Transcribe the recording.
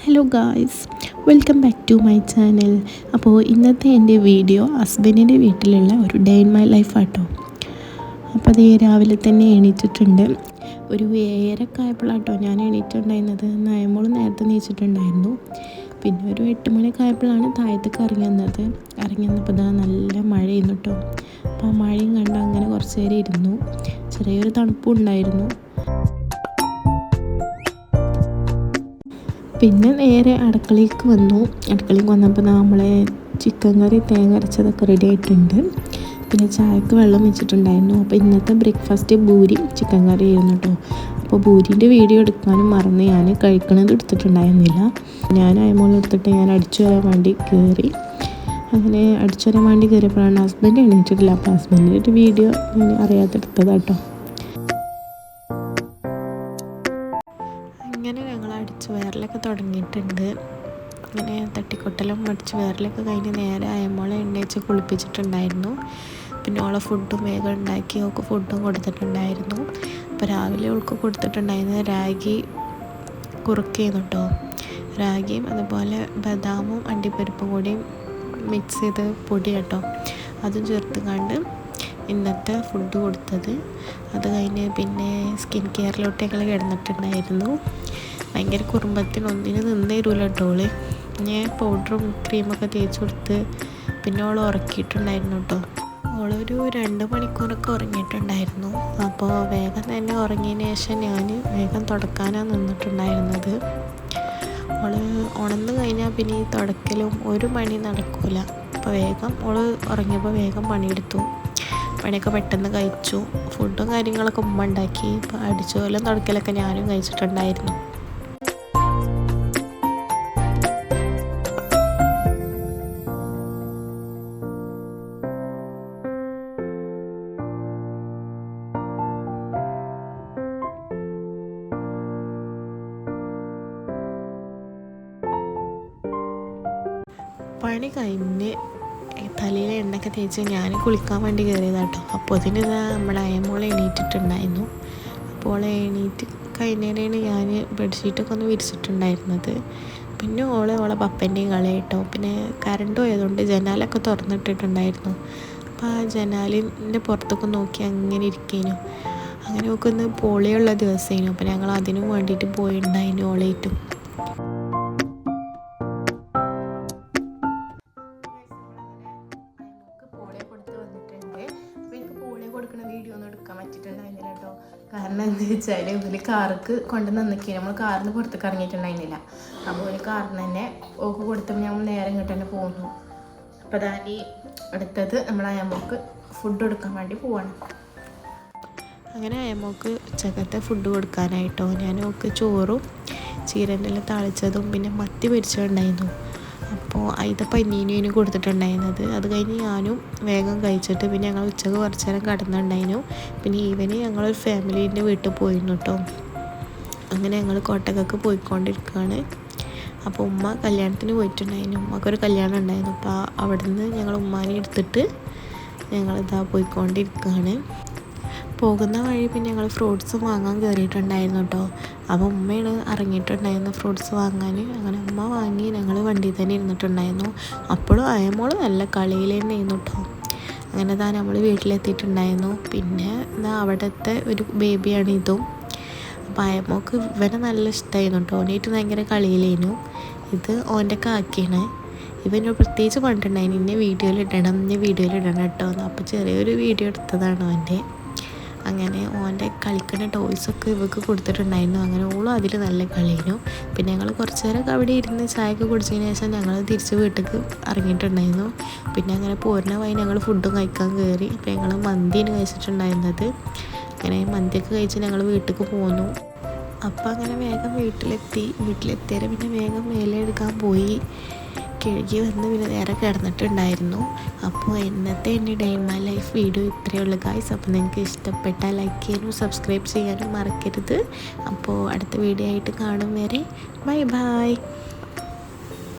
Hello guys, welcome back to my channel. അപ്പോൾ ഇന്നത്തെ എൻ്റെ വീഡിയോ ഹസ്ബൻഡിൻ്റെ വീട്ടിലുള്ള ഒരു ഡേ ഇൻ മൈ ലൈഫ് ആട്ടോ. അപ്പോൾ അത് രാവിലെ തന്നെ എണീറ്റിട്ടുണ്ട്. ഒരു 7:30 ആയപ്പോഴാട്ടോ ഞാൻ എണീറ്റുണ്ടായിരുന്നത്. നയമോൾ നേരത്തെ എണീച്ചിട്ടുണ്ടായിരുന്നു. പിന്നെ ഒരു 8 മണിയൊക്കെ ആയപ്പോഴാണ് താഴത്തേക്ക് ഇറങ്ങി വന്നപ്പോൾ ഇതാ നല്ല മഴയായിരുന്നു കേട്ടോ. അപ്പോൾ ആ മഴയും കണ്ട് അങ്ങനെ കുറച്ച് നേരം ഇരുന്നു. ചെറിയൊരു തണുപ്പും ഉണ്ടായിരുന്നു. പിന്നെ നേരെ അടുക്കളയ്ക്ക് വന്നപ്പോൾ നമ്മളെ ചിക്കൻ കറി തേങ്ങ അരച്ചതൊക്കെ റെഡി ആയിട്ടുണ്ട്. പിന്നെ ചായക്ക് വെള്ളം വെച്ചിട്ടുണ്ടായിരുന്നു. അപ്പോൾ ഇന്നത്തെ ബ്രേക്ക്ഫാസ്റ്റ് ബൂരിയും ചിക്കൻ കറി ആയിരുന്നു കേട്ടോ. അപ്പോൾ ബൂരിൻ്റെ വീഡിയോ എടുക്കാനും മറന്ന് ഞാൻ കഴിക്കണത് എടുത്തിട്ടുണ്ടായിരുന്നില്ല. ഞാൻ എടുത്തിട്ട് ഞാൻ അടിച്ചു വരാൻ വേണ്ടി കയറി. അങ്ങനെ അടിച്ചു വരാൻ വേണ്ടി കയറിയപ്പോഴാണ് ഹസ്ബൻഡ് എണീറ്റിട്ടില്ല. അപ്പോൾ ഹസ്ബൻഡിൻ്റെ ഒരു വീഡിയോ ഞാൻ അറിയാത്തെടുത്തതാട്ടോ. അങ്ങനെ ഞങ്ങൾ അടിച്ചു വയറിലൊക്കെ തുടങ്ങിയിട്ടുണ്ട്. ഇങ്ങനെ തട്ടിക്കൊട്ടലും അടിച്ചു വയറിലൊക്കെ കഴിഞ്ഞ് നേരെ അയമോളെ എണ്ണയിച്ച് കുളിപ്പിച്ചിട്ടുണ്ടായിരുന്നു. പിന്നെ ഓളെ ഫുഡും വേഗം ഉണ്ടാക്കി ഒക്കെ ഫുഡും കൊടുത്തിട്ടുണ്ടായിരുന്നു. അപ്പോൾ രാവിലെ ഓൾക്ക് കൊടുത്തിട്ടുണ്ടായിരുന്നത് രാഗി കുറുക്കിയിരുന്നു കേട്ടോ. രാഗിയും അതുപോലെ ബദാമും അണ്ടിപ്പരിപ്പും കൂടിയും മിക്സ് ചെയ്ത് പൊടി കേട്ടോ, അതും ചേർത്ത് കണ്ട് ഇന്നത്തെ ഫുഡ് കൊടുത്തത്. അത് കഴിഞ്ഞ് പിന്നെ സ്കിൻ കെയറിലോട്ട് ഞങ്ങൾ കിടന്നിട്ടുണ്ടായിരുന്നു. ഭയങ്കര കുറുമ്പത്തിന് ഒന്നിന് നിന്ന് തരൂല കേട്ടോ ഓള്. ഞാൻ പൗഡറും ക്രീമൊക്കെ തേച്ച് കൊടുത്ത് പിന്നെ ഓൾ ഉറക്കിയിട്ടുണ്ടായിരുന്നു കേട്ടോ. ഓളൊരു 2 മണിക്കൂറൊക്കെ ഉറങ്ങിയിട്ടുണ്ടായിരുന്നു. അപ്പോൾ വേഗം തന്നെ ഉറങ്ങിയതിന് ശേഷം ഞാൻ വേഗം തുടക്കാനാണ് നിന്നിട്ടുണ്ടായിരുന്നത്. ഓള് ഉണർന്നു കഴിഞ്ഞാൽ പിന്നെ ഈ തുടക്കലും ഒരു പണി നടക്കില്ല. അപ്പോൾ വേഗം ഓള് ഉറങ്ങിയപ്പോൾ വേഗം പണിയെടുത്തു. പണിയൊക്കെ പെട്ടെന്ന് കഴിച്ചു. ഫുഡും കാര്യങ്ങളൊക്കെ ഉമ്മ ഉണ്ടാക്കി. ഇപ്പോൾ അടിച്ചുപോലും തുടക്കലൊക്കെ ഞാനും കഴിച്ചിട്ടുണ്ടായിരുന്നു. പണി കഴിഞ്ഞ് തലയിൽ എണ്ണയൊക്കെ തേച്ച് ഞാൻ കുളിക്കാൻ വേണ്ടി കയറിയതാട്ടോ. അപ്പോൾ അതിന് നമ്മുടെ അയമോളെ എണീറ്റിട്ടുണ്ടായിരുന്നു. അപ്പോൾ എണീറ്റ് കഴിഞ്ഞേരാണ് ഞാൻ ബെഡ്ഷീറ്റൊക്കെ ഒന്ന് വിരിച്ചിട്ടുണ്ടായിരുന്നത്. പിന്നെ ഓളെ പപ്പൻ്റെയും കളി കേട്ടോ. പിന്നെ കറണ്ട് പോയതുകൊണ്ട് ജനാലൊക്കെ തുറന്നിട്ടിട്ടുണ്ടായിരുന്നു. അപ്പോൾ ആ ജനാലിൻ്റെ പുറത്തൊക്കെ നോക്കി അങ്ങനെ ഇരിക്കേനു. അങ്ങനെ നോക്കുന്ന പോളിയുള്ള ദിവസമായിരുന്നു. അപ്പോൾ ഞങ്ങൾ അതിനും വേണ്ടിയിട്ട് പോയിട്ടുണ്ടായിരുന്നു ഓളേറ്റും. വീഡിയോ ഒന്നും എടുക്കാൻ പറ്റിയിട്ടുണ്ടായിരുന്നില്ല കേട്ടോ. കാരണം എന്താ വെച്ചാൽ ഇതിൽ കാർക്ക് കൊണ്ട് നിൽക്കുക, നമ്മൾ കാറിൽ നിന്ന് പുറത്തേക്ക് ഇറങ്ങിയിട്ടുണ്ടായിരുന്നില്ല. അപ്പോൾ ഒരു കാറിന് തന്നെ ഓക്ക് കൊടുത്തപ്പോൾ ഞങ്ങൾ നേരെ ഇങ്ങോട്ട് തന്നെ പോകുന്നു. അപ്പോൾ അതാണ് അടുത്തത് നമ്മൾ അയമ്മക്ക് ഫുഡ് കൊടുക്കാൻ വേണ്ടി പോവാണ്. അങ്ങനെ അയമ്മക്ക് ഉച്ചക്കത്തെ ഫുഡ് കൊടുക്കാനായിട്ടോ ഞാൻ ഓക്ക് ചോറും ചീരൻ്റെ എല്ലാം താളിച്ചതും പിന്നെ മത്തി പൊരിച്ചതുണ്ടായിരുന്നു. അപ്പോൾ അതിൻ്റെ പനീനും കൊടുത്തിട്ടുണ്ടായിരുന്നത്. അത് കഴിഞ്ഞ് ഞാനും വേഗം കഴിച്ചിട്ട് പിന്നെ ഞങ്ങൾ ഉച്ചക്ക് കുറച്ച് നേരം കിടന്നിട്ടുണ്ടായിരുന്നു. പിന്നെ ഈവന് ഞങ്ങളൊരു ഫാമിലീൻ്റെ വീട്ടിൽ പോയിരുന്നു കേട്ടോ. അങ്ങനെ ഞങ്ങൾ കോട്ടക്കൊക്കെ പോയിക്കൊണ്ടിരിക്കുകയാണ്. അപ്പോൾ ഉമ്മ കല്യാണത്തിന് പോയിട്ടുണ്ടായിരുന്നു. ഉമ്മക്കൊരു കല്യാണം ഉണ്ടായിരുന്നു. അപ്പോൾ അവിടെ നിന്ന് ഞങ്ങൾ ഉമ്മാനെ എടുത്തിട്ട് ഞങ്ങളിതാ പോയിക്കൊണ്ടിരിക്കുകയാണ്. പോകുന്ന വഴി പിന്നെ ഞങ്ങൾ ഫ്രൂട്ട്സ് വാങ്ങാൻ കയറിയിട്ടുണ്ടായിരുന്നു കേട്ടോ. അപ്പോൾ ഉമ്മയാണ് ഇറങ്ങിയിട്ടുണ്ടായിരുന്നു ഫ്രൂട്ട്സ് വാങ്ങാൻ. അങ്ങനെ ഉമ്മ വാങ്ങി ഞങ്ങൾ വണ്ടിയിൽ തന്നെ ഇരുന്നിട്ടുണ്ടായിരുന്നു. അപ്പോഴും അയമോൾ നല്ല കളിയിൽ തന്നെ ആയിരുന്നു കേട്ടോ. അങ്ങനെ നമ്മൾ വീട്ടിലെത്തിയിട്ടുണ്ടായിരുന്നു. പിന്നെ അവിടുത്തെ ഒരു ബേബിയാണ് ഇതും. അപ്പോൾ അയമോൾക്ക് ഇവനെ നല്ല ഇഷ്ടമായിരുന്നു കേട്ടോ. ഓനായിട്ട് ഭയങ്കര കളിയിലായിരുന്നു. ഇത് ഓൻ്റെ കാക്കിയാണ്. ഇവനോട് പ്രത്യേകിച്ച് പറഞ്ഞിട്ടുണ്ടായിരുന്നു ഇന്നെ വീഡിയോയിൽ ഇടണം കേട്ടോ. അപ്പോൾ ചെറിയൊരു വീഡിയോ എടുത്തതാണ് അവൻ്റെ. അങ്ങനെ ഓൻ്റെ കളിക്കുന്ന ടോയ്സൊക്കെ ഇവർക്ക് കൊടുത്തിട്ടുണ്ടായിരുന്നു. അങ്ങനെ ഓളും അതിൽ നല്ല കളിയായിരുന്നു. പിന്നെ ഞങ്ങൾ കുറച്ച് നേരമൊക്കെ അവിടെ ഇരുന്ന് ചായയൊക്കെ കുടിച്ചതിന് ശേഷം ഞങ്ങൾ തിരിച്ച് വീട്ടിലേക്ക് ഇറങ്ങിയിട്ടുണ്ടായിരുന്നു. പിന്നെ അങ്ങനെ പോരുന്ന വഴി ഞങ്ങൾ ഫുഡും കഴിക്കാൻ കയറി. അപ്പോൾ ഞങ്ങൾ മന്തിയാണ് കഴിച്ചിട്ടുണ്ടായിരുന്നത്. അങ്ങനെ മന്തിയൊക്കെ കഴിച്ച് ഞങ്ങൾ വീട്ടിലേക്ക് പോന്നു. അപ്പോൾ അങ്ങനെ വേഗം വീട്ടിലെത്തിയാൽ പിന്നെ വേഗം മേലെ എടുക്കാൻ പോയി. കിഴകി വന്ന് പിന്നെ നേരെ കിടന്നിട്ടുണ്ടായിരുന്നു. അപ്പോൾ ഇന്നത്തെ എൻ്റെ day in my life video ഇത്രയേ ഉള്ളൂ ഗായ്സ്. അപ്പോൾ നിങ്ങൾക്ക് ഇഷ്ടപ്പെട്ടാൽ ലൈക്ക് ചെയ്യാനും സബ്സ്ക്രൈബ് ചെയ്യാനും മറക്കരുത്. അപ്പോൾ അടുത്ത വീഡിയോ ആയിട്ട് കാണും വരെ ബൈ ബൈ.